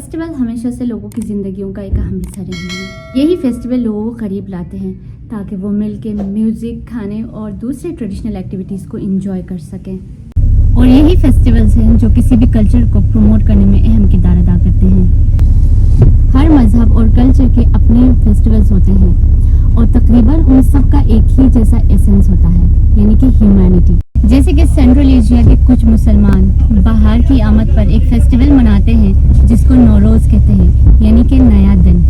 Festival हमेशा से लोगों की ज़िंदगियों का एक अहम हिस्सा रहे हैं। यही फेस्टिवल लोगों को करीब लाते हैं ताकि वो मिलके म्यूज़िक, खाने और दूसरे ट्रेडिशनल एक्टिविटीज़ को एंजॉय कर सकें। और यही फेस्टिवल्स हैं जो किसी भी कल्चर को प्रमोट करने में अहम किरदार अदा करते हैं। हर मज़हब और कल्चर के अपने फेस्टिवल्स होते हैं और तकरीबन उन सब का एक ही जैसा एसेंस होता है, यानी कि ह्यूमैनिटी। जैसे कि सेंट्रल एशिया के कुछ मुसलमान बाहर की आमद पर एक फेस्टिवल मनाते हैं जिसको नौरोज़ कहते हैं, यानी कि नया दिन।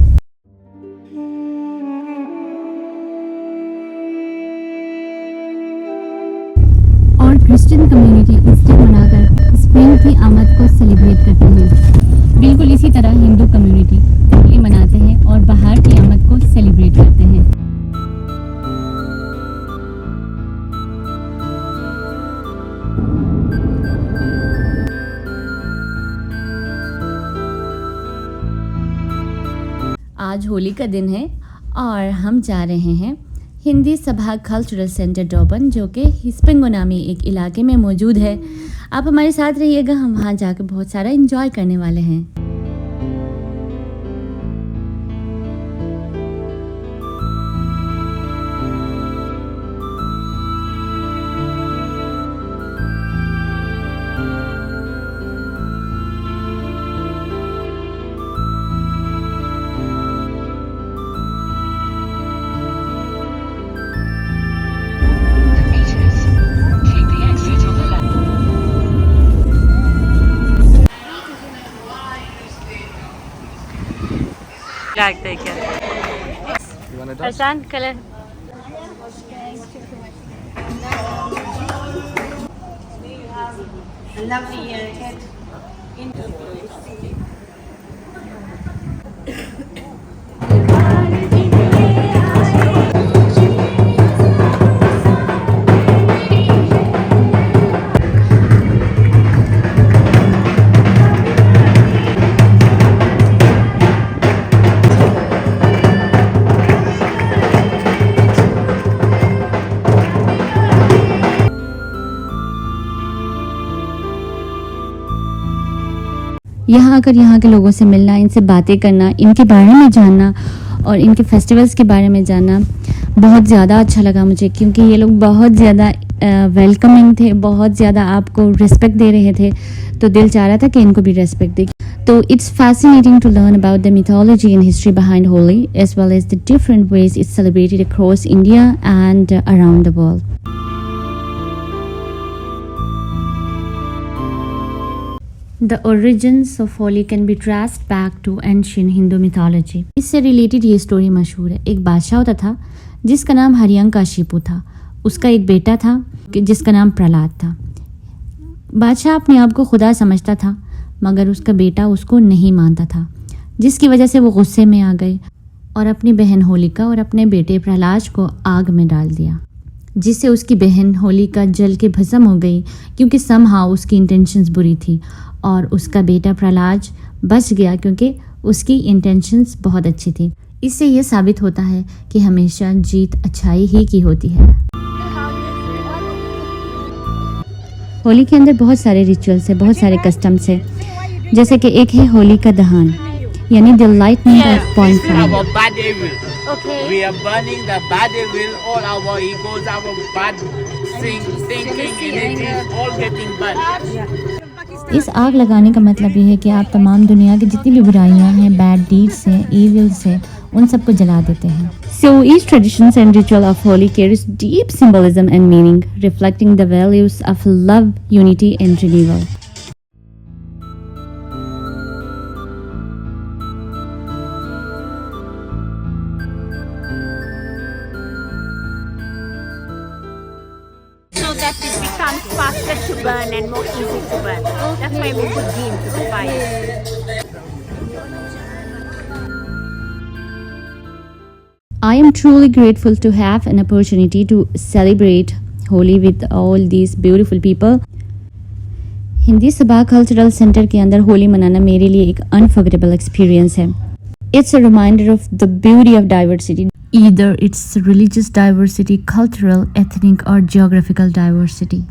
और क्रिश्चियन कम्युनिटी ईस्टर मनाकर स्प्रिंग की आमद को सेलिब्रेट करते हैं। बिल्कुल इसी तरह हिंदू कम्युनिटी होली मनाते हैं और बाहर की आमद को सेलिब्रेट करते हैं। आज होली का दिन है और हम जा रहे हैं हिंदी सभा कल्चरल सेंटर डोबन, जो कि हिस्पिंगो नामी एक इलाके में मौजूद है। आप हमारे साथ रहिएगा, हम वहाँ जाकर बहुत सारा एंजॉय करने वाले हैं। Like they can. You want a dust? Hasan, color. Lovely head. यहाँ आकर यहाँ के लोगों से मिलना, इनसे बातें करना, इनके बारे में जानना और इनके फेस्टिवल्स के बारे में जानना बहुत ज़्यादा अच्छा लगा मुझे, क्योंकि ये लोग बहुत ज़्यादा वेलकमिंग थे, बहुत ज़्यादा आपको रिस्पेक्ट दे रहे थे। तो दिल चाह रहा था कि इनको भी रिस्पेक्ट दे। तो it's fascinating to learn about the mythology and history behind Holi as well as the different ways it's celebrated across India and around the world. The origins of Holi can be traced back to ancient Hindu mythology. इससे related ये story मशहूर है। एक बादशाह होता था जिसका नाम हरियंकाशिपु था। उसका एक बेटा था जिसका नाम प्रहलाद था। बादशाह अपने आप को खुदा समझता था, मगर उसका बेटा उसको नहीं मानता था, जिसकी वजह से वो गुस्से में आ गए और अपनी बहन होलिका और अपने बेटे प्रहलाद को आग में डाल दिया, जिससे उसकी बहन होलिका जल के भस्म हो गई, क्योंकि समहाउ उसकी इंटेंशंस बुरी थी। और उसका बेटा प्रहलाद बच गया क्योंकि उसकी इंटेंशंस बहुत अच्छी थी। इससे ये साबित होता है कि हमेशा जीत अच्छाई ही की होती है। होली के अंदर बहुत सारे रिचुअल्स है, बहुत सारे कस्टम्स है, जैसे कि एक है होली का दहन, यानी the lightning of bonfire. We are burning the bad evil, all our egos, our bad thinking, energies, all getting burned. इस आग लगाने का मतलब ये है कि आप तमाम दुनिया की जितनी भी बुराइयां हैं, बैड डीड्स हैं, इविल्स हैं, उन सबको जला देते हैं। So each traditions and ritual of Holi carries deep symbolism and meaning, reflecting the values of love, unity and renewal. So that it becomes faster to burn and more easy to burn. That's why we put ghee into the fire. I am truly grateful to have an opportunity to celebrate Holi with all these beautiful people. Hindi सभा cultural centre के अंदर होली मनाना मेरे लिए एक unforgettable experience है। It's a reminder of the beauty of diversity. Either it's religious diversity, cultural, ethnic or geographical diversity.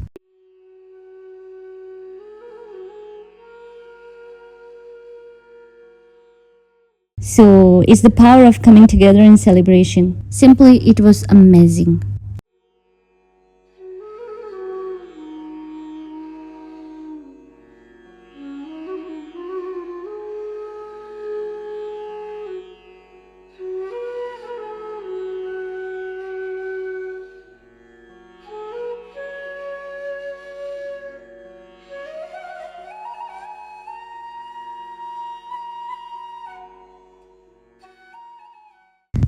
So it's the power of coming together in celebration. Simply, it was amazing.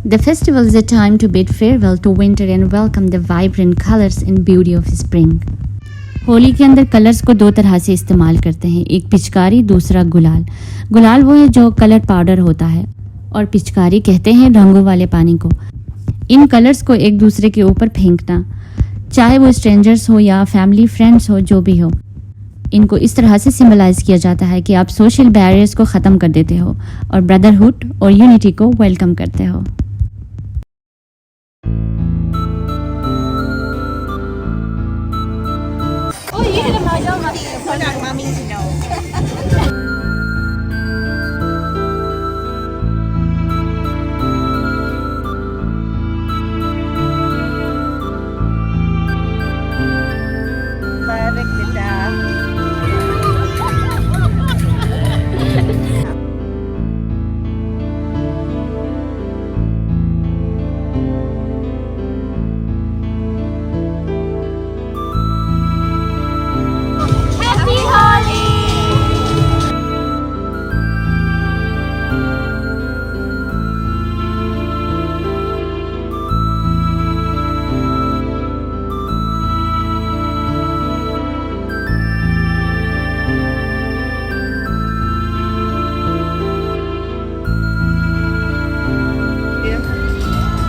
The festival is a time to bid farewell to winter and welcome the vibrant colors and beauty of spring. Holi के अंदर colours को दो तरह से इस्तेमाल करते हैं, एक पिचकारी, दूसरा गुलाल। गुलाल वो है जो कलर पाउडर होता है और पिचकारी कहते हैं रंगों वाले पानी को। इन कलर्स को एक दूसरे के ऊपर फेंकना, चाहे वो स्ट्रेंजर्स हो या फैमिली फ्रेंड्स हो, जो भी हो, इनको इस तरह से सिंबलाइज किया जाता है कि आप सोशल बैरियर्स को ख़त्म कर देते हो और ब्रदरहुड और यूनिटी को वेलकम करते हो।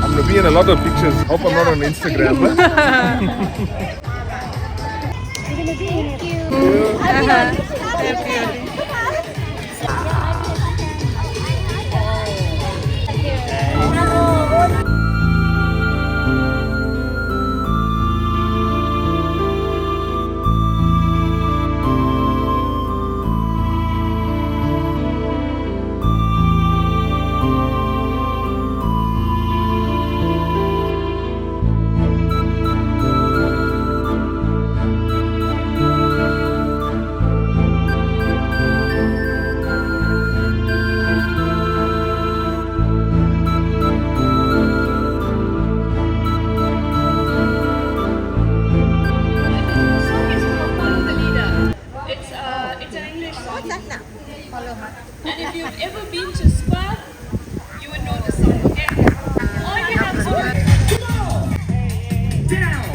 I'm gonna be in a lot of pictures. Hope I'm not on Instagram. It's an English song. And if you've ever been to Spa, you would know the song. Okay? All you have to do. Down.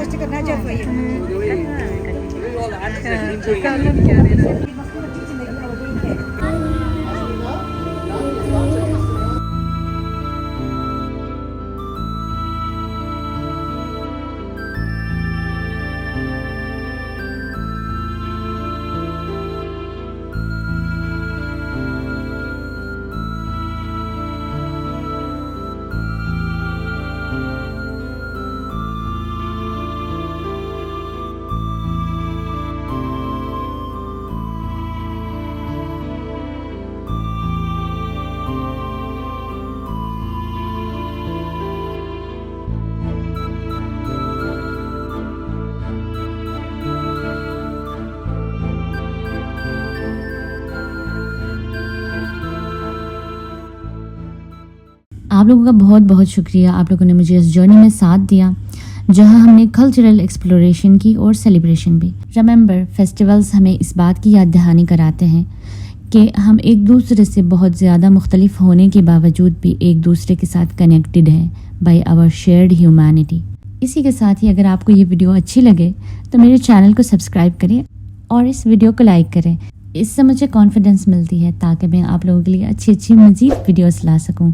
just a nudge for you. All the others are enjoying. आप लोगों का बहुत बहुत शुक्रिया। आप लोगों ने मुझे इस जर्नी में साथ दिया जहां हमने कल्चरल एक्सप्लोरेशन की और सेलिब्रेशन भी। रिमेंबर, फेस्टिवल्स हमें इस बात की याद दहानी कराते हैं कि हम एक दूसरे से बहुत ज़्यादा मुख्तलिफ होने के बावजूद भी एक दूसरे के साथ कनेक्टेड हैं बाय आवर शेयर्ड ह्यूमैनिटी। इसी के साथ ही अगर आपको ये वीडियो अच्छी लगे तो मेरे चैनल को सब्सक्राइब करें और इस वीडियो को लाइक करें। इससे मुझे कॉन्फिडेंस मिलती है ताकि मैं आप लोगों के लिए अच्छी अच्छी मज़ीद वीडियोस ला सकूं।